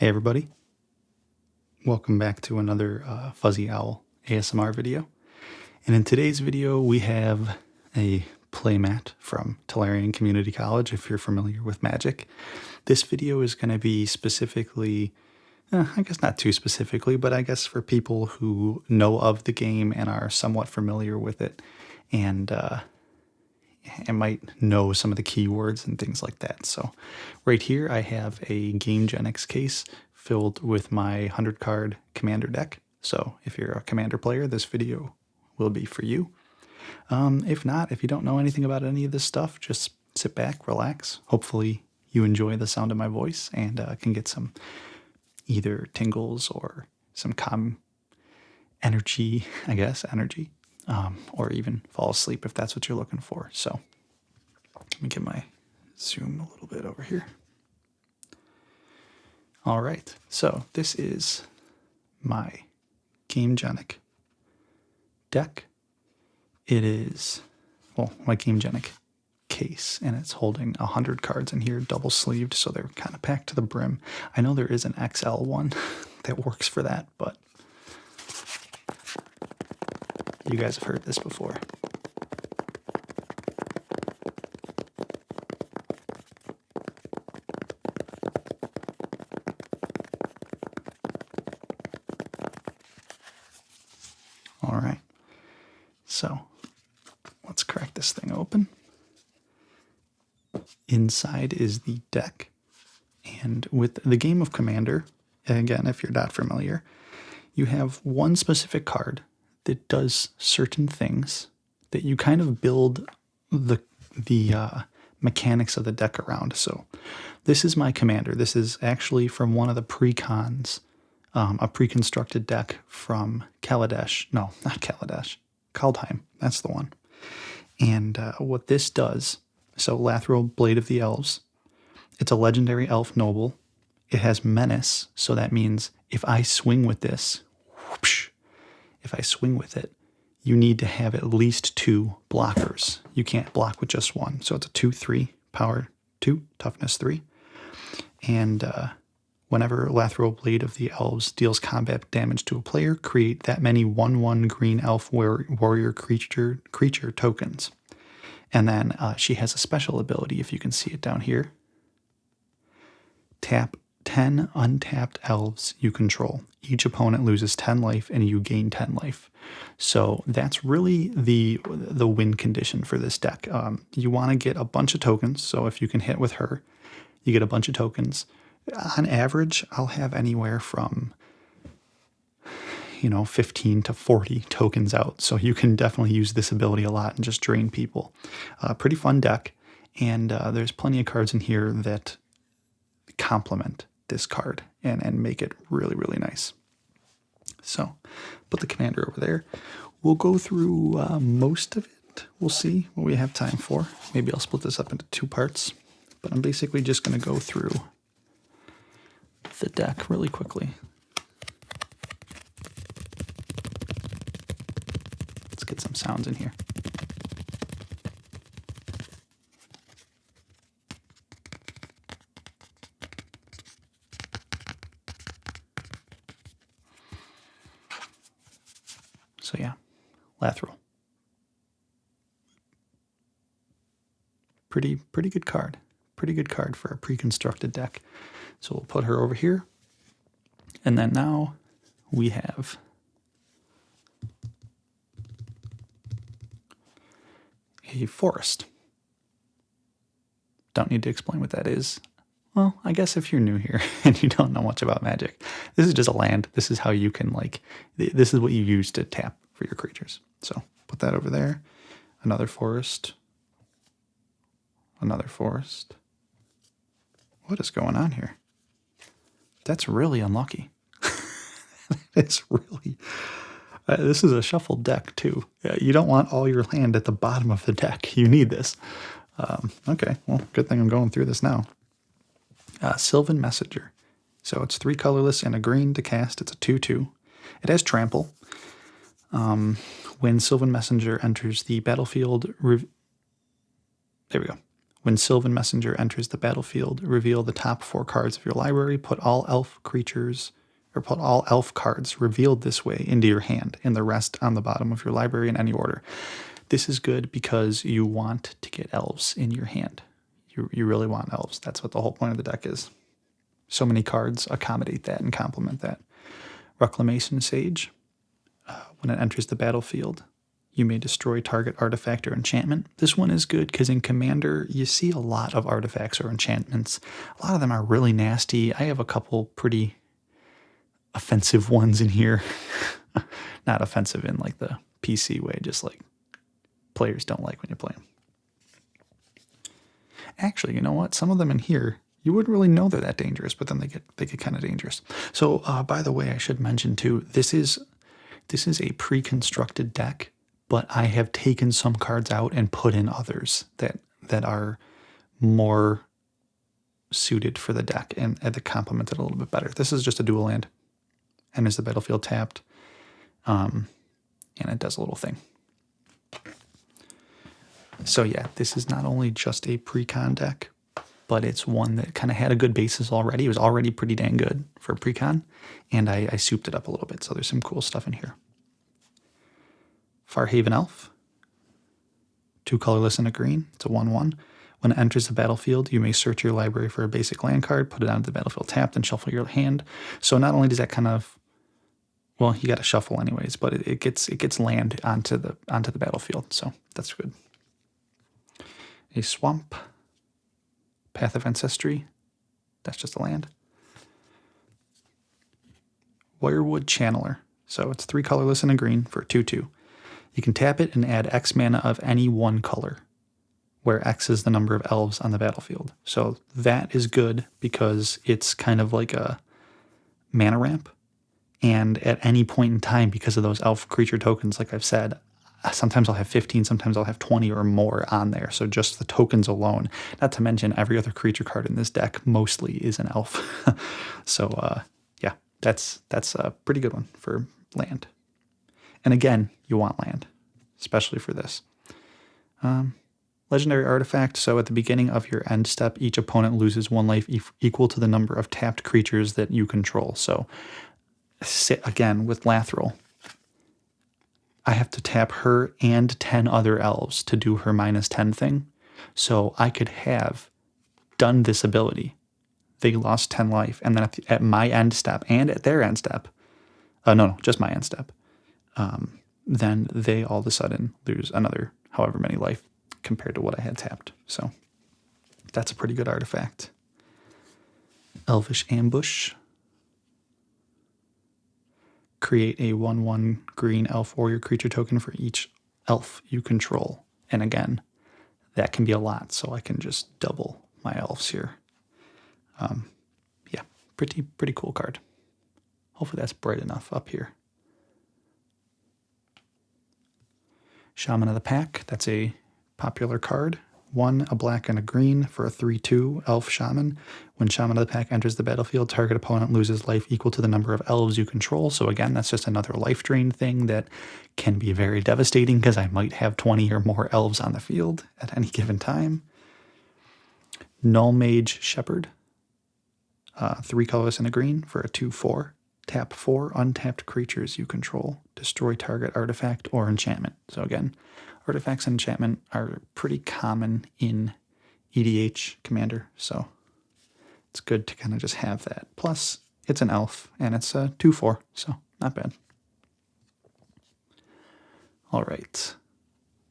Hey everybody, welcome back to another Fuzzy Owl ASMR video. And in today's video we have a playmat from Tolarian Community College, if you're familiar with Magic. This video is going to be specifically, I guess not too specifically, but I guess for people who know of the game and are somewhat familiar with it and might know some of the keywords and things like that. So right here I have a Game Genix case filled with my 100 card commander deck. So if you're a commander player, this video will be for you. If not, if you don't know anything about any of this stuff, just sit back, relax. Hopefully you enjoy the sound of my voice and can get some either tingles or some calm energy, or even fall asleep if that's what you're looking for. So let me get my zoom a little bit over here. All right, so this is my Game Genic deck. It is, my Game Genic case, and it's holding 100 cards in here, double sleeved, so they're kind of packed to the brim. I know there is an XL one that works for that, but you guys have heard this before. All right, so let's crack this thing open. Inside is the deck, and with the game of Commander, again, if you're not familiar, you have one specific card that does certain things that you kind of build the mechanics of the deck around. So this is my Commander. This is actually from one of the Precons, a pre-constructed deck from Kaldheim. That's the one. And what this does, so Lathril, Blade of the Elves, it's a legendary elf noble. It has menace, so that means if I swing with this, whoosh, if I swing with it, you need to have at least 2 blockers. You can't block with just one. So it's a 2/3, power 2, toughness 3. And whenever Lathril, Blade of the Elves deals combat damage to a player, create that many 1/1 green elf warrior creature tokens. And then she has a special ability, if you can see it down here. Tap 10 untapped elves you control. Each opponent loses 10 life and you gain 10 life. So that's really the win condition for this deck. You want to get a bunch of tokens. So if you can hit with her, you get a bunch of tokens. On average, I'll have anywhere from 15 to 40 tokens out. So you can definitely use this ability a lot and just drain people. Pretty fun deck. And there's plenty of cards in here that complement this card and make it really, really nice. So put the commander over there. We'll go through most of it. We'll see what we have time for. Maybe I'll split this up into 2 parts. But I'm basically just going to go through the deck really quickly. Let's get some sounds in here. So yeah, Lathril. Pretty good card. Pretty good card for a pre-constructed deck. So we'll put her over here. And then now we have a forest. Don't need to explain what that is. Well, I guess if you're new here and you don't know much about Magic, this is just a land. This is how you can, this is what you use to tap for your creatures. So put that over there. Another forest. Another forest. What is going on here? That's really unlucky. It's really... this is a shuffled deck, too. You don't want all your land at the bottom of the deck. You need this. Okay, well, good thing I'm going through this now. Sylvan Messenger. So it's 3 colorless and a green to cast. It's a 2/2. It has trample. When Sylvan Messenger enters the battlefield... There we go. When Sylvan Messenger enters the battlefield, reveal the top 4 cards of your library. Put all elf cards revealed this way into your hand, and the rest on the bottom of your library in any order. This is good because you want to get elves in your hand. You really want elves. That's what the whole point of the deck is. So many cards accommodate that and complement that. Reclamation Sage. When it enters the battlefield, you may destroy target artifact or enchantment. This one is good because in Commander, you see a lot of artifacts or enchantments. A lot of them are really nasty. I have a couple pretty offensive ones in here. Not offensive in like the PC way, just like players don't like when you play them. Actually, you know what? Some of them in here, you wouldn't really know they're that dangerous, but then they get kind of dangerous. So, by the way, I should mention too, this is a pre-constructed deck, but I have taken some cards out and put in others that are more suited for the deck and that complement it a little bit better. This is just a dual land. Enters the battlefield tapped, and it does a little thing. So yeah, this is not only just a Precon deck, but it's one that kind of had a good basis already. It was already pretty dang good for Precon, and I souped it up a little bit, so there's some cool stuff in here. Farhaven Elf, 2 colorless and a green. It's a 1/1. When it enters the battlefield, you may search your library for a basic land card, put it onto the battlefield tapped, and shuffle your hand. So not only does that kind of, well, you got to shuffle anyways, but it gets land onto the battlefield, so that's good. A Swamp, Path of Ancestry. That's just a land. Wirewood Channeler. So it's 3 colorless and a green for a 2/2. You can tap it and add X mana of any one color, where X is the number of elves on the battlefield. So that is good because it's kind of like a mana ramp. And at any point in time, because of those elf creature tokens, like I've said, sometimes I'll have 15, sometimes I'll have 20 or more on there. So just the tokens alone, not to mention every other creature card in this deck mostly is an elf. So yeah, that's a pretty good one for land. And again, you want land, especially for this. Legendary artifact. So at the beginning of your end step, each opponent loses 1 life equal to the number of tapped creatures that you control. So again, with Lathril, I have to tap her and 10 other elves to do her -10 thing. So I could have done this ability. They lost 10 life, and then at my end step and at their end step, no, just my end step, then they all of a sudden lose another however many life compared to what I had tapped. So that's a pretty good artifact. Elvish Ambush. Create a 1/1 green elf warrior creature token for each elf you control. And again, that can be a lot, so I can just double my elves here. Yeah, pretty cool card. Hopefully that's bright enough up here. Shaman of the Pack, that's a popular card. 1, a black and a green for a 3/2 elf shaman. When Shaman of the Pack enters the battlefield, target opponent loses life equal to the number of elves you control. So again, that's just another life drain thing that can be very devastating because I might have 20 or more elves on the field at any given time. Null Mage Shepherd, 3 colorless and a green for a 2/4. Tap 4 untapped creatures you control. Destroy target artifact or enchantment. So again, artifacts and enchantment are pretty common in EDH Commander, so it's good to kind of just have that. Plus, it's an elf, and it's a 2/4, so not bad. All right.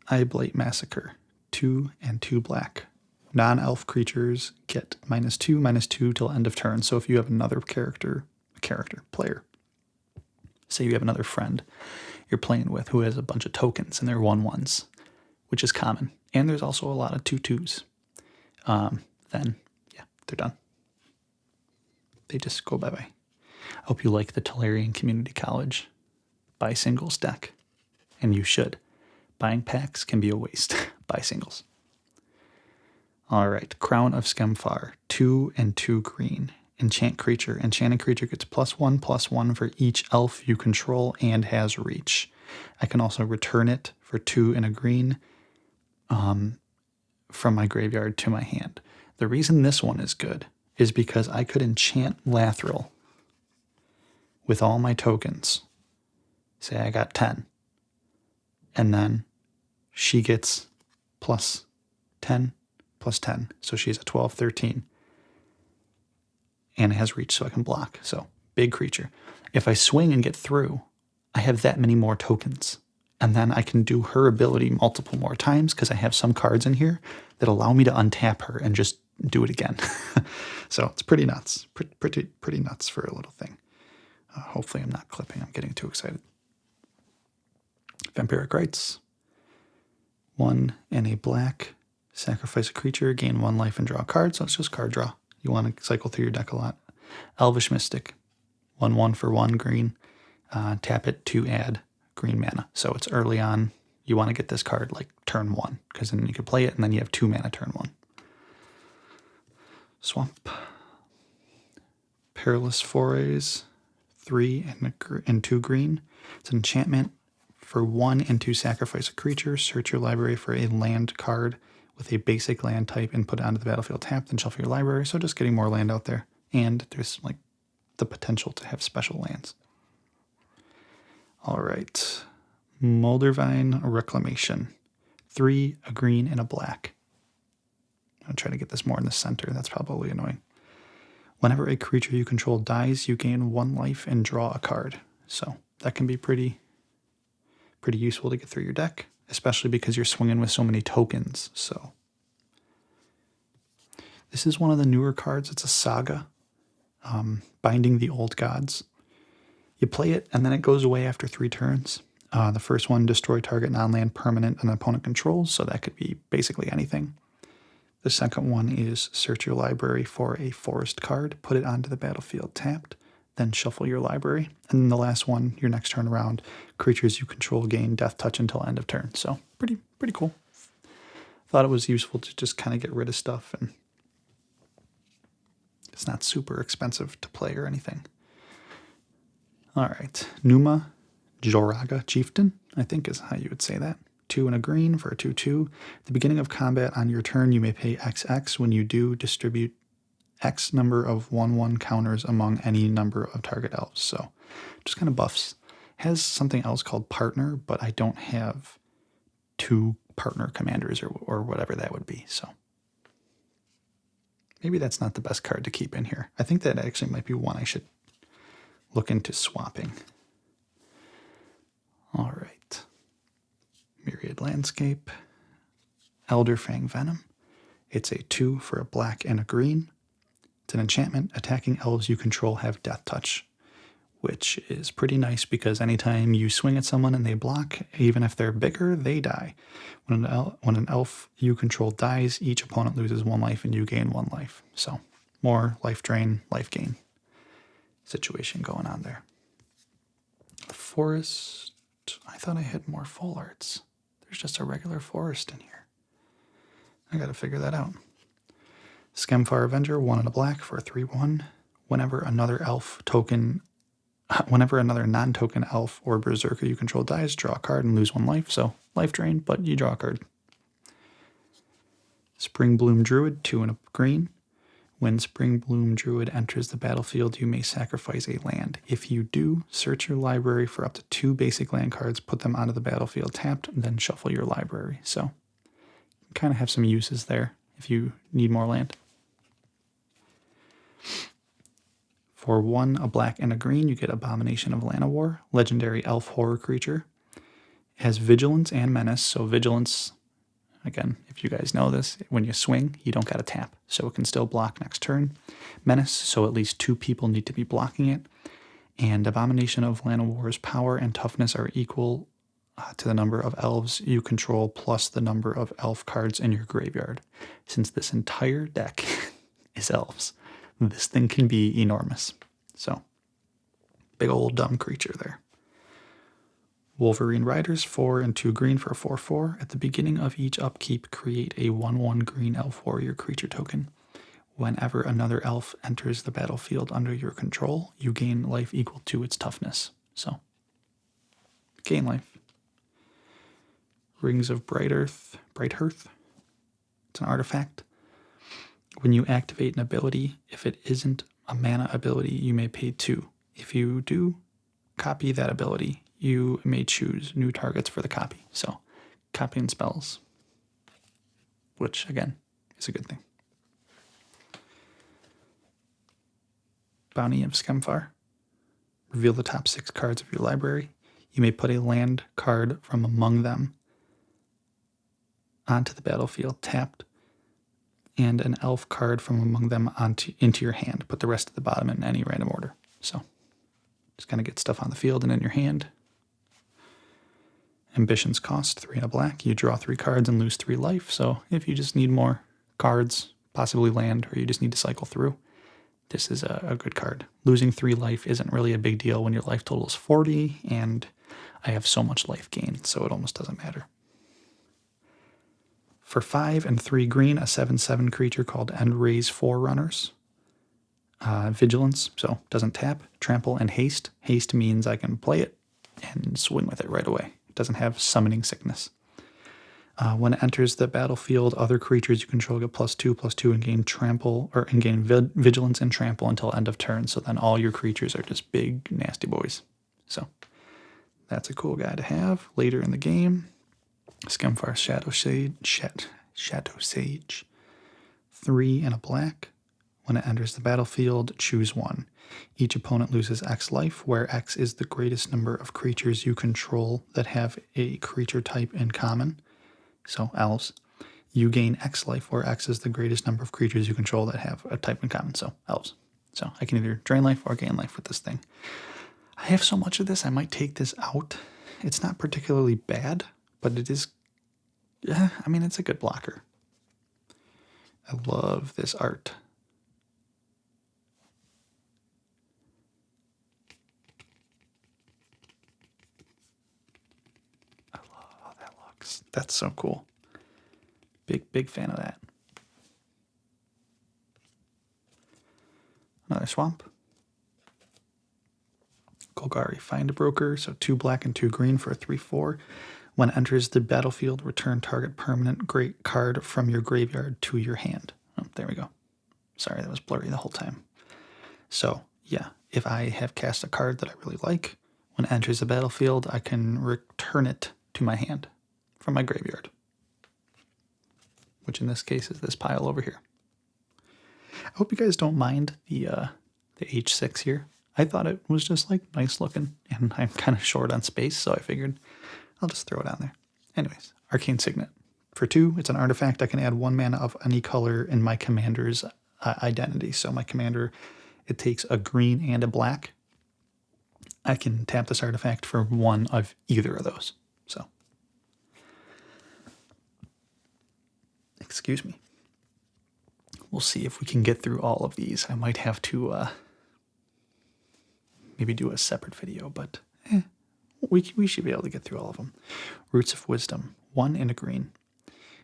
Eyeblight Massacre, 2 and 2 black. Non-elf creatures get -2/-2 till end of turn. So if you have another player, say you have another friend you're playing with who has a bunch of tokens and they're 1/1s, which is common, and there's also a lot of 2/2s, then yeah, they're done. They just go bye-bye. I hope you like the Tolarian Community College buy singles deck, and you should. Buying packs can be a waste. Buy singles. All right, Crown of Skemfar, 2 and 2 green. Enchant creature. Enchanted creature gets +1/+1 for each elf you control and has reach. I can also return it for 2 and a green. from my graveyard to my hand. The reason this one is good is because I could enchant Lathril with all my tokens. Say I got 10. And then she gets plus 10, plus 10. So she's at 12, 13. And it has reach so I can block. So big creature. If I swing and get through, I have that many more tokens. And then I can do her ability multiple more times because I have some cards in here that allow me to untap her and just do it again. So it's pretty nuts. Pretty nuts for a little thing. Hopefully I'm not clipping. I'm getting too excited. Vampiric Rites. 1 and a black. Sacrifice a creature, gain 1 life, and draw a card. So it's just card draw. You want to cycle through your deck a lot. Elvish Mystic. 1/1 for 1 green. Tap it to add green mana. So it's early on. You want to get this card like turn 1, because then you can play it, and then you have 2 mana turn 1. Swamp. Perilous Forays. 3 and 2 green. It's an enchantment. For 1 and 2, sacrifice a creature. Search your library for a land card with a basic land type and put it onto the battlefield tapped, then shuffle your library. So just getting more land out there. And there's like the potential to have special lands. All right. Moldervine Reclamation. 3, a green, and a black. I'll try to get this more in the center. That's probably annoying. Whenever a creature you control dies, you gain 1 life and draw a card. So that can be pretty useful to get through your deck, especially because you're swinging with so many tokens. So this is one of the newer cards. It's a saga, Binding the Old Gods. You play it, and then it goes away after 3 turns. The first one, destroy target non-land permanent an opponent controls, so that could be basically anything. The second one is search your library for a forest card, put it onto the battlefield tapped, then shuffle your library. And then the last one, your next turn around, creatures you control gain death touch until end of turn. So pretty cool. Thought it was useful to just kind of get rid of stuff, and it's not super expensive to play or anything. All right, Numa Joraga Chieftain, I think is how you would say that. 2 and a green for a 2/2. At the beginning of combat on your turn, you may pay XX. When you do, distribute X number of 1/1 counters among any number of target elves. So just kind of buffs. Has something else called partner, but I don't have 2 partner commanders or whatever that would be. So maybe that's not the best card to keep in here. I think that actually might be one I should look into swapping. All right. Myriad Landscape. Elderfang Venom. It's a 2 for a black and a green. It's an enchantment. Attacking elves you control have death touch, which is pretty nice because anytime you swing at someone and they block, even if they're bigger, they die. When an elf you control dies, each opponent loses 1 life and you gain 1 life. So more life drain, life gain situation going on there. The forest. I thought I had more full arts. There's just a regular forest in here. I gotta figure that out. Skemfar Avenger, 1 and a black for a 3/1. Whenever another non-token elf or berserker you control dies, draw a card and lose 1 life. So life drain, but you draw a card. Spring Bloom Druid, 2 and a green. When Spring Bloom Druid enters the battlefield, you may sacrifice a land. If you do, search your library for up to 2 basic land cards, put them onto the battlefield tapped, and then shuffle your library. So kind of have some uses there if you need more land. For 1, a black and a green, you get Abomination of Llanowar, legendary elf horror creature. It has Vigilance and Menace, so Vigilance, again, if you guys know this, when you swing, you don't got to tap, so it can still block next turn. Menace, so at least 2 people need to be blocking it. And Abomination of Llanowar's power and toughness are equal to the number of elves you control plus the number of elf cards in your graveyard. Since this entire deck is elves, this thing can be enormous. So, big old dumb creature there. Wolverine Riders, 4 and 2 green for a 4/4. At the beginning of each upkeep, create a 1/1 green elf warrior creature token. Whenever another elf enters the battlefield under your control, you gain life equal to its toughness. So, gain life. Rings of Bright Hearth. It's an artifact. When you activate an ability, if it isn't a mana ability, you may pay 2. If you do copy that ability, you may choose new targets for the copy. So, copying spells, which again is a good thing. Bounty of Skemfar. Reveal the top 6 cards of your library. You may put a land card from among them onto the battlefield tapped, and an elf card from among them into your hand. Put the rest at the bottom in any random order. So, just kind of get stuff on the field and in your hand. Ambitions cost 3 and a black. You draw 3 cards and lose 3 life. So, if you just need more cards, possibly land, or you just need to cycle through, this is a good card. Losing 3 life isn't really a big deal when your life total is 40, and I have so much life gain, so it almost doesn't matter. For 5 and 3 green, a 7/7 creature called Endray's Forerunners. Vigilance, so doesn't tap. Trample and haste. Haste means I can play it and swing with it right away. It doesn't have summoning sickness. When it enters the battlefield, other creatures you control get +2/+2 and gain trample and gain vigilance and trample until end of turn. So then all your creatures are just big nasty boys. So that's a cool guy to have later in the game. Skemfar Shadow Sage. 3 and a black. When it enters the battlefield, choose 1. Each opponent loses X life, where X is the greatest number of creatures you control that have a creature type in common. So, elves. You gain X life, where X is the greatest number of creatures you control that have a type in common. So, elves. So, I can either drain life or gain life with this thing. I have so much of this, I might take this out. It's not particularly bad, but it is, I mean, it's a good blocker. I love this art. I love how that looks. That's so cool. Big fan of that. Another swamp. Golgari Find Broker, so 2 black and 2 green for a 3/4. When it enters the battlefield, return target permanent great card from your graveyard to your hand. Oh, there we go. Sorry, that was blurry the whole time. So, yeah, if I have cast a card that I really like, when it enters the battlefield, I can return it to my hand from my graveyard, which in this case is this pile over here. I hope you guys don't mind the H6 here. I thought it was just like nice looking, and I'm kind of short on space, so I figured I'll just throw it on there. Anyways, Arcane Signet. For 2, it's an artifact. I can add 1 mana of any color in my commander's identity. So my commander, it takes a green and a black. I can tap this artifact for 1 of either of those. So, excuse me. We'll see if we can get through all of these. I might have to maybe do a separate video, but we should be able to get through all of them. Roots of Wisdom, 1 and a green.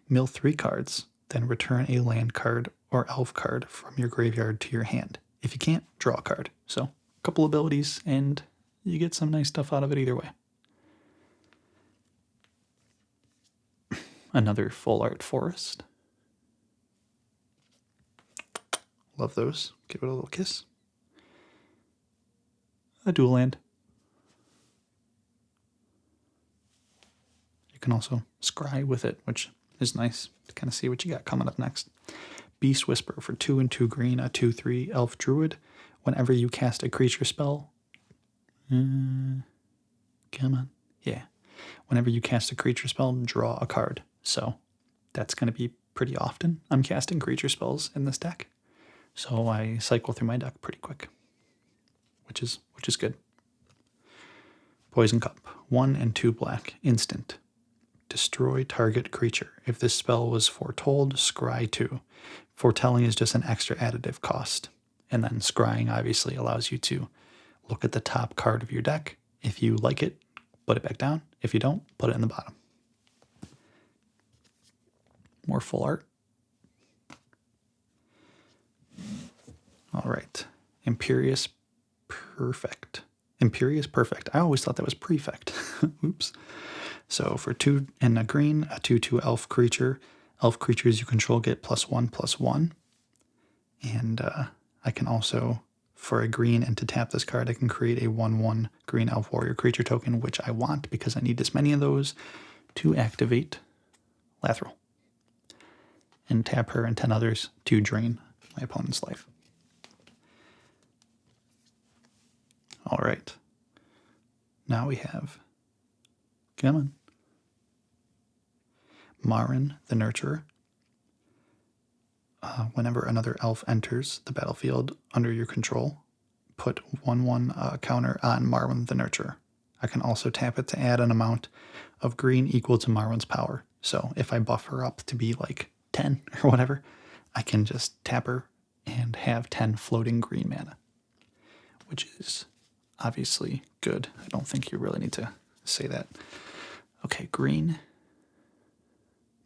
Mill 3 cards, then return a land card or elf card from your graveyard to your hand. If you can't, draw a card. So, a couple abilities, and you get some nice stuff out of it either way. Another full art forest. Love those. Give it a little kiss. A dual land. You can also scry with it, which is nice to kind of see what you got coming up next. Beast Whisper for 2 and 2 green, a 2/3 elf druid. Whenever you cast a creature spell, come on, yeah. Whenever you cast a creature spell, draw a card. So that's going to be pretty often. I'm casting creature spells in this deck, so I cycle through my deck pretty quick, which is good. Poison Cup, 1 and 2 black, instant. Destroy target creature. If this spell was foretold, scry 2. Foretelling is just an extra additive cost. And then scrying obviously allows you to look at the top card of your deck. If you like it, put it back down. If you don't, put it in the bottom. More full art. All right. Imperious Perfect. Imperious Perfect. I always thought that was Prefect. Oops. So for 2 and a green, a 2/2 elf creature, Elf creatures you control get +1/+1. And I can also, for a green and to tap this card, I can create a 1/1 green elf warrior creature token, which I want because I need as many of those to activate Lathril. And tap her and 10 others to drain my opponent's life. All right. Now we have, come on, Marin the Nurturer. Whenever another elf enters the battlefield under your control, put 1/1 counter on Marin the Nurturer. I can also tap it to add an amount of green equal to Marin's power. So if I buff her up to be like 10 or whatever, I can just tap her and have 10 floating green mana, which is obviously good. I don't think you really need to say that. Okay, green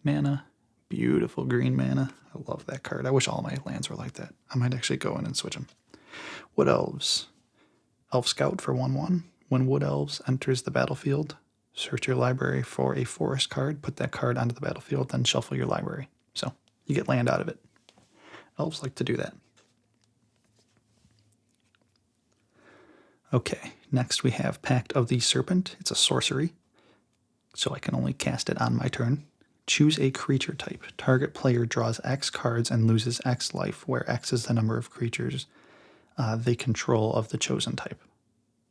mana. Beautiful green mana. I love that card. I wish all my lands were like that. I might actually go in and switch them. Wood Elves. Elf Scout for 1/1. When Wood Elves enters the battlefield, search your library for a forest card, put that card onto the battlefield, then shuffle your library. So you get land out of it. Elves like to do that. Okay, next we have Pact of the Serpent. It's a sorcery, so I can only cast it on my turn. Choose a creature type. Target player draws X cards and loses X life, where X is the number of creatures they control of the chosen type.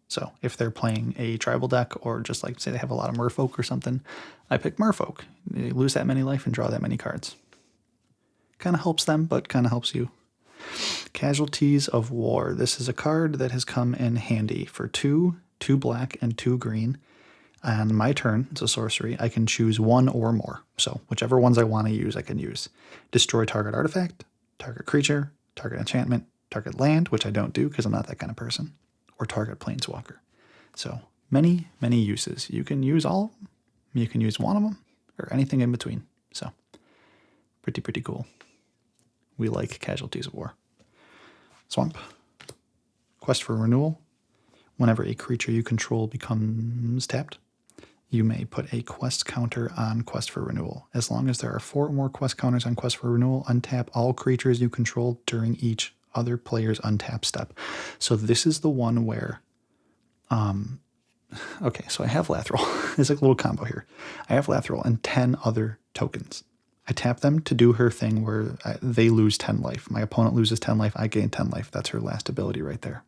So if they're playing a tribal deck, or just like say they have a lot of merfolk or something, I pick merfolk. They lose that many life and draw that many cards. Kind of helps them, but kind of helps you. Casualties of War. This is a card that has come in handy for 2 black, and 2 green. On my turn, it's a sorcery, I can choose 1 or more. So whichever ones I want to use, I can use. Destroy target artifact, target creature, target enchantment, target land, which I don't do because I'm not that kind of person, or target planeswalker. So many, many uses. You can use all of them. You can use one of them, or anything in between. So pretty cool. We like Casualties of War. Swamp. Quest for Renewal. Whenever a creature you control becomes tapped, you may put a quest counter on Quest for Renewal. As long as there are 4 or more quest counters on Quest for Renewal, untap all creatures you control during each other player's untap step. So this is the one where, okay, so I have Lathril. There's like a little combo here. I have Lathril and 10 other tokens. I tap them to do her thing where they lose 10 life. My opponent loses 10 life, I gain 10 life. That's her last ability right there.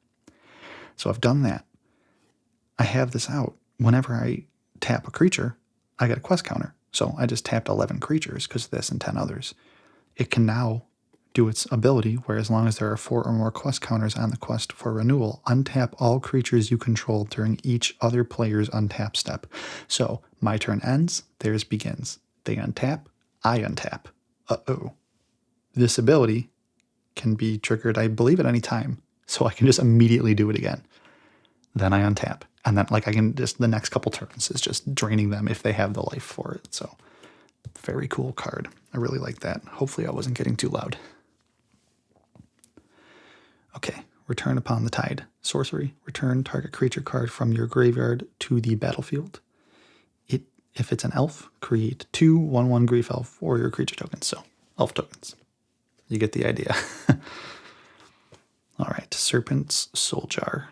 So I've done that. I have this out. Whenever I tap a creature, I get a quest counter. So I just tapped 11 creatures because of this and 10 others. It can now do its ability where as long as there are 4 or more quest counters on the Quest for Renewal, untap all creatures you control during each other player's untap step. So my turn ends, theirs begins. They untap, I untap. Uh-oh. This ability can be triggered, I believe, at any time. So I can just immediately do it again. Then I untap. And then like I can just, the next couple turns is just draining them if they have the life for it. So very cool card. I really like that. Hopefully I wasn't getting too loud. Okay, Return Upon the Tide. Sorcery. Return target creature card from your graveyard to the battlefield. If it's an elf, create 2 1/1 grief elf warrior creature tokens. So elf tokens. You get the idea. All right, Serpent's Soul Jar.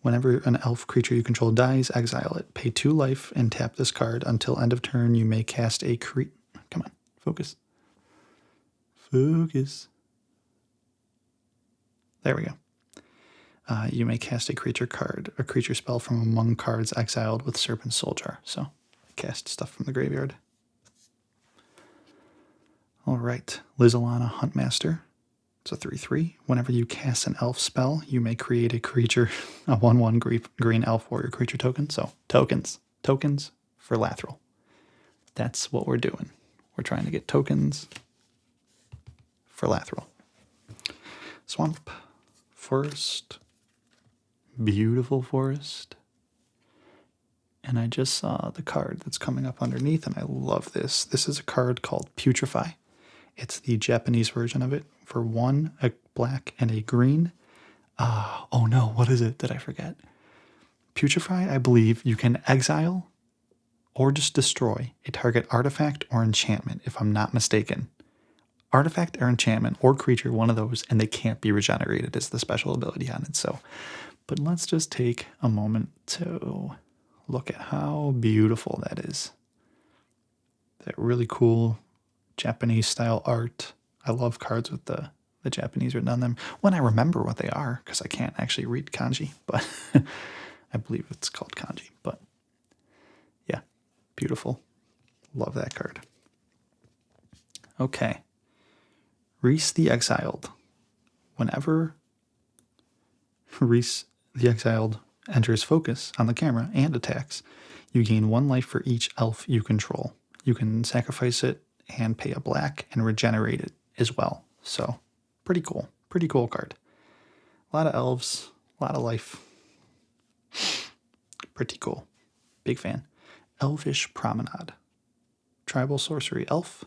Whenever an elf creature you control dies, exile it. Pay 2 life and tap this card. Until end of turn, you may cast a Come on, focus. Focus. There we go. You may cast a creature spell from among cards exiled with Serpent's Soul Jar. So, cast stuff from the graveyard. All right, Lizalana Huntmaster. It's a 3/3. Whenever you cast an elf spell, you may create a creature, a 1/1 green elf warrior creature token. So, tokens for Lathril. That's what we're doing. We're trying to get tokens for Lathril. Swamp. Forest. Beautiful forest. And I just saw the card that's coming up underneath, and I love this. This is a card called Putrefy. It's the Japanese version of it. For 1, a black and a green. Oh no, what is it? Did I forget? Putrefy, I believe you can exile or just destroy a target artifact or enchantment, if I'm not mistaken. Artifact or enchantment or creature, one of those, and they can't be regenerated is the special ability on it. So, but let's just take a moment to look at how beautiful that is. That really cool Japanese style art. I love cards with the Japanese written on them. When I remember what they are, because I can't actually read kanji, but I believe it's called kanji. But yeah, beautiful. Love that card. Okay. Reese the Exiled. Whenever Reese the Exiled enters focus on the camera and attacks, you gain 1 life for each elf you control. You can sacrifice it and pay a black and regenerate it as well. So, pretty cool. Pretty cool card. A lot of elves, a lot of life. Pretty cool. Big fan. Elvish Promenade. Tribal sorcery elf.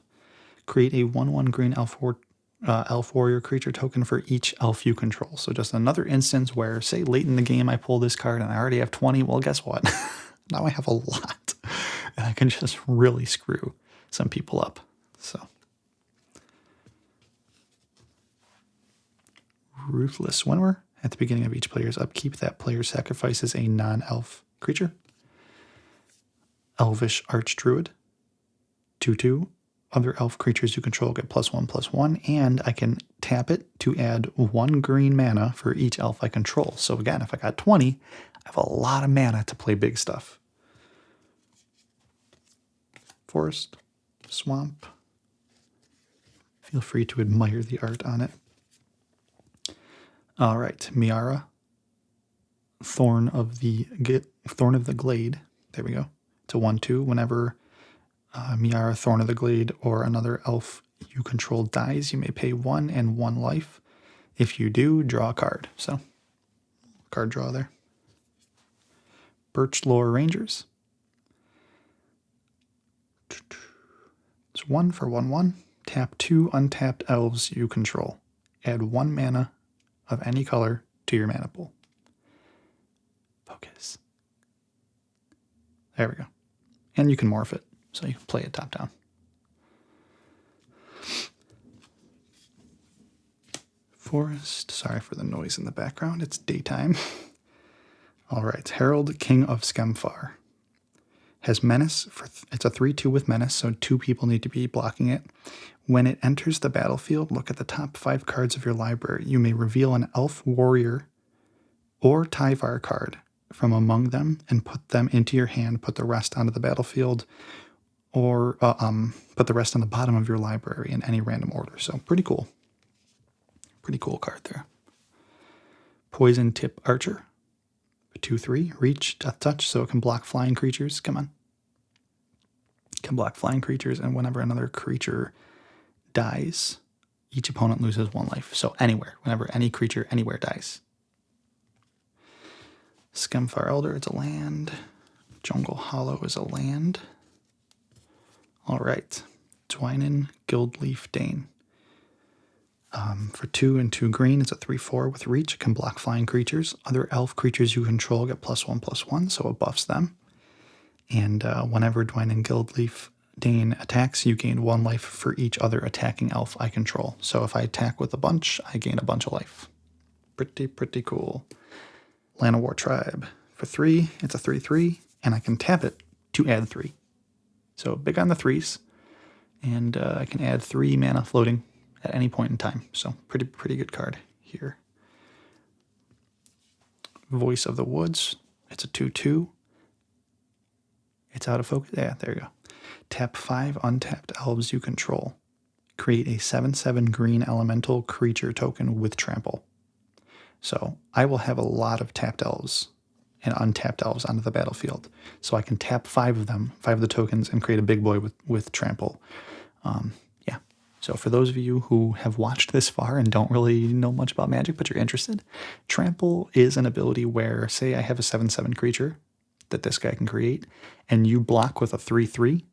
Create a 1/1 green elf warrior creature token for each elf you control. So just another instance where, say, late in the game I pull this card and I already have 20. Well, guess what? Now I have a lot. And I can just really screw some people up. So, Ruthless Winnower. At the beginning of each player's upkeep, that player sacrifices a non-elf creature. Elvish Archdruid. 2/2. Other elf creatures you control get +1/+1, and I can tap it to add 1 green mana for each elf I control. So again, if I got 20, I have a lot of mana to play big stuff. Forest, Swamp. Feel free to admire the art on it. All right, Miara, Thorn of the Glade. There we go. It's a 1/2. Whenever Miara, Thorn of the Glade, or another elf you control dies, you may pay 1 and 1 life. If you do, draw a card. So, card draw there. Birchlore Rangers. It's 1 for 1/1. Tap 2 untapped elves you control. Add 1 mana of any color to your mana pool. Focus. There we go. And you can morph it, so you can play it top down. Forest. Sorry for the noise in the background. It's daytime. All right. Herald, King of Skemfar. Has Menace. It's a 3/2 with Menace, so 2 people need to be blocking it. When it enters the battlefield, look at the top 5 cards of your library. You may reveal an Elf Warrior or Tyvar card from among them and put them into your hand. Put the rest onto the battlefield, or put the rest on the bottom of your library in any random order. So pretty cool. Pretty cool card there. Poison Tip Archer. 2/3. Reach, Death Touch, so it can block flying creatures. Come on. It can block flying creatures, and whenever another creature dies, each opponent loses 1 life. So anywhere, whenever any creature anywhere dies. Skemfar Elder, it's a land. Jungle Hollow is a land. All right. Dwynen Guildleaf Dane. For 2 and 2 green, it's a 3/4 with reach. It can block flying creatures. Other elf creatures you control get +1/+1, so it buffs them. And whenever Dwynen Guildleaf Dane attacks, you gain 1 life for each other attacking elf I control. So if I attack with a bunch, I gain a bunch of life. Pretty cool. Llanowar Tribe. For 3, it's a 3/3, and I can tap it to add 3. So big on the 3s, and I can add 3 mana floating at any point in time. So pretty good card here. Voice of the Woods. It's a 2/2. It's out of focus. Yeah, there you go. Tap 5 untapped elves you control. Create a 7/7 green elemental creature token with trample. So I will have a lot of tapped elves and untapped elves onto the battlefield. So I can tap 5 of them, 5 of the tokens, and create a big boy with trample. Yeah. So for those of you who have watched this far and don't really know much about Magic, but you're interested, trample is an ability where, say I have a 7/7 creature that this guy can create, and you block with a 3/3,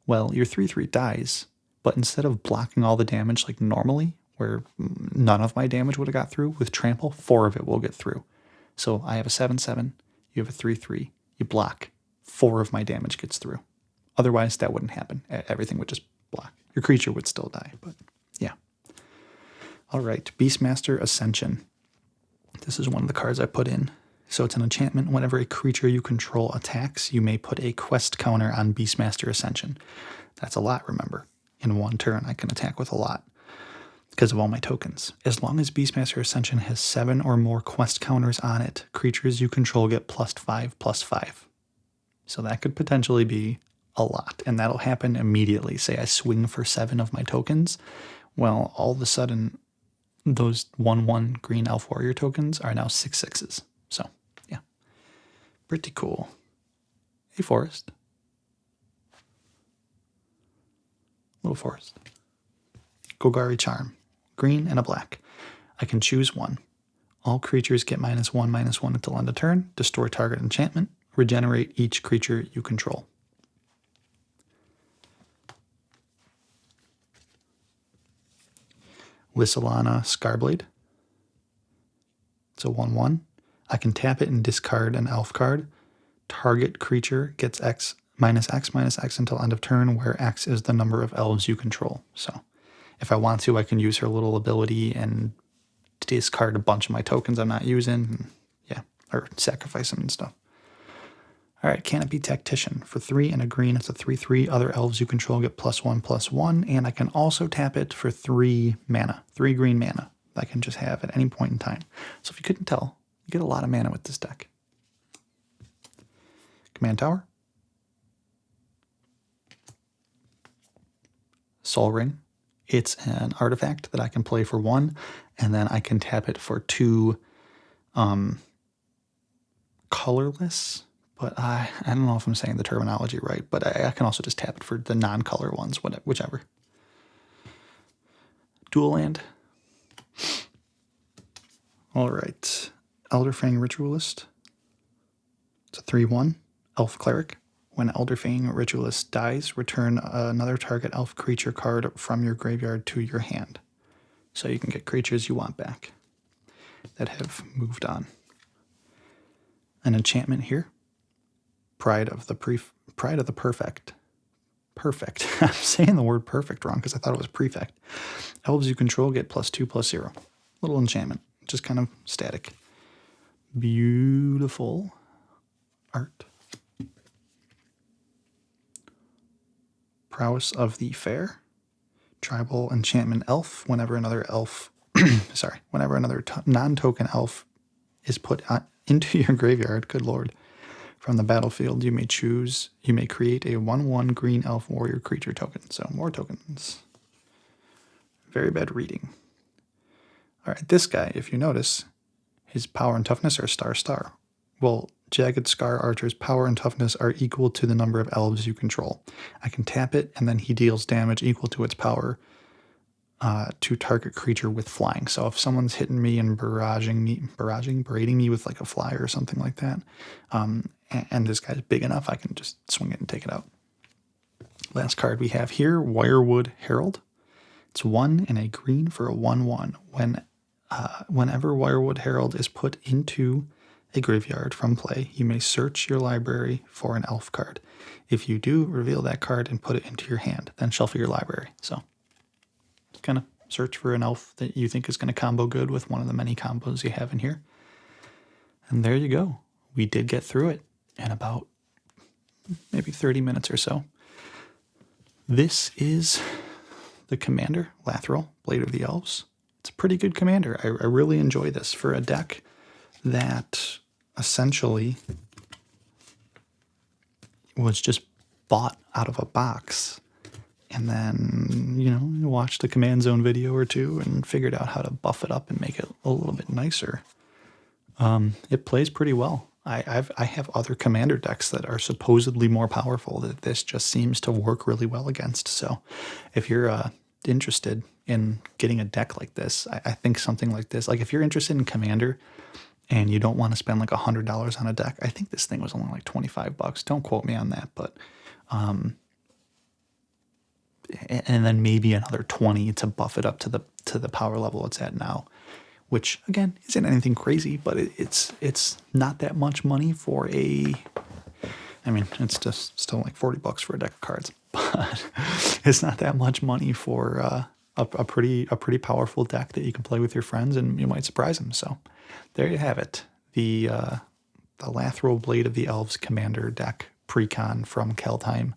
well, your 3/3 dies, but instead of blocking all the damage like normally, where none of my damage would have got through, with trample, 4 of it will get through. So I have a 7/7, you have a 3/3, you block, 4 of my damage gets through. Otherwise, that wouldn't happen. Everything would just block. Your creature would still die, but yeah. All right, Beastmaster Ascension. This is one of the cards I put in. So it's an enchantment. Whenever a creature you control attacks, you may put a quest counter on Beastmaster Ascension. That's a lot, remember. In one turn, I can attack with a lot because of all my tokens. As long as Beastmaster Ascension has 7 or more quest counters on it, creatures you control get +5/+5. So that could potentially be a lot, and that'll happen immediately. Say I swing for 7 of my tokens. Well, all of a sudden, those 1/1 green elf warrior tokens are now 6/6s. So, yeah. Pretty cool. A forest. Little forest. Golgari Charm. Green and a black. I can choose one. All creatures get -1/-1 until end of turn. Destroy target enchantment. Regenerate each creature you control. Lysolana Scarblade. It's a 1/1. I can tap it and discard an elf card. Target creature gets X -X until end of turn, where X is the number of elves you control. So if I want to, I can use her little ability and discard a bunch of my tokens I'm not using. Yeah, or sacrifice them and stuff. All right, Canopy Tactician. For 3 and a green, it's a 3/3. Other elves you control get +1/+1, and I can also tap it for 3 mana, 3 green mana that I can just have at any point in time. So if you couldn't tell, you get a lot of mana with this deck. Command Tower. Sol Ring. It's an artifact that I can play for 1, and then I can tap it for 2 colorless. But I don't know if I'm saying the terminology right, but I can also just tap it for the non-color ones, whichever. Dual land. All right. Elderfang Ritualist. It's a 3/1. Elf Cleric. When Elderfang Ritualist dies, return another target elf creature card from your graveyard to your hand. So you can get creatures you want back that have moved on. An enchantment here. Pride of the Perfect. Perfect. I'm saying the word perfect wrong because I thought it was prefect. Elves you control get +2/+0. Little enchantment. Just kind of static. Beautiful art. Prowess of the Fair. Tribal enchantment elf. Whenever another elf, whenever another non-token elf is put into your graveyard, good lord, from the battlefield, you may create a 1/1 green elf warrior creature token. So more tokens. Very bad reading. All right, this guy, if you notice, his power and toughness are star. Well, Jagged Scar Archer's power and toughness are equal to the number of elves you control. I can tap it, and then he deals damage equal to its power to target creature with flying. So if someone's hitting me and berating me with like a flyer or something like that, and this guy's big enough, I can just swing it and take it out. Last card we have here, Wirewood Herald. It's 1 and a green for a 1/1. Whenever Wirewood Herald is put into a graveyard from play, you may search your library for an elf card. If you do, reveal that card and put it into your hand, then shuffle your library. So kind of search for an elf that you think is going to combo good with one of the many combos you have in here. And there you go. We did get through it in about maybe 30 minutes or so. This is the commander, Lathril, Blade of the Elves. It's a pretty good commander. I really enjoy this for a deck that essentially was just bought out of a box. And then, you watched the Command Zone video or two and figured out how to buff it up and make it a little bit nicer. It plays pretty well. I have other commander decks that are supposedly more powerful that this just seems to work really well against. So if you're interested in getting a deck like this, I think something like this, like if you're interested in Commander and you don't want to spend like $100 on a deck, I think this thing was only like $25. Don't quote me on that, but and then maybe another 20 to buff it up to the power level it's at now, which again isn't anything crazy, but it's not that much money for a I mean, it's just still like $40 for a deck of cards, but it's not that much money for a pretty powerful deck that you can play with your friends, and you might surprise them. So there you have it. The Lathril Blade of the Elves Commander deck Precon from Kaldheim.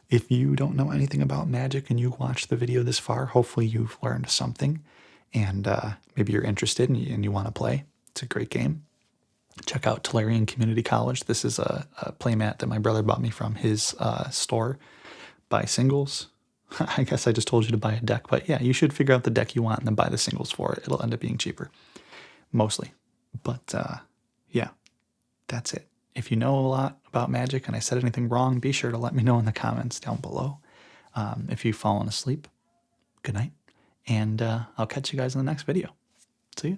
If you don't know anything about Magic and you watched the video this far, hopefully you've learned something, and maybe you're interested and you want to play. It's a great game. Check out Tolarian Community College. This is a playmat that my brother bought me from his store. Buy singles. I guess I just told you to buy a deck, but yeah, you should figure out the deck you want and then buy the singles for it. It'll end up being cheaper, mostly. But yeah, that's it. If you know a lot about Magic and I said anything wrong, be sure to let me know in the comments down below. If you've fallen asleep, good night, and I'll catch you guys in the next video. See you.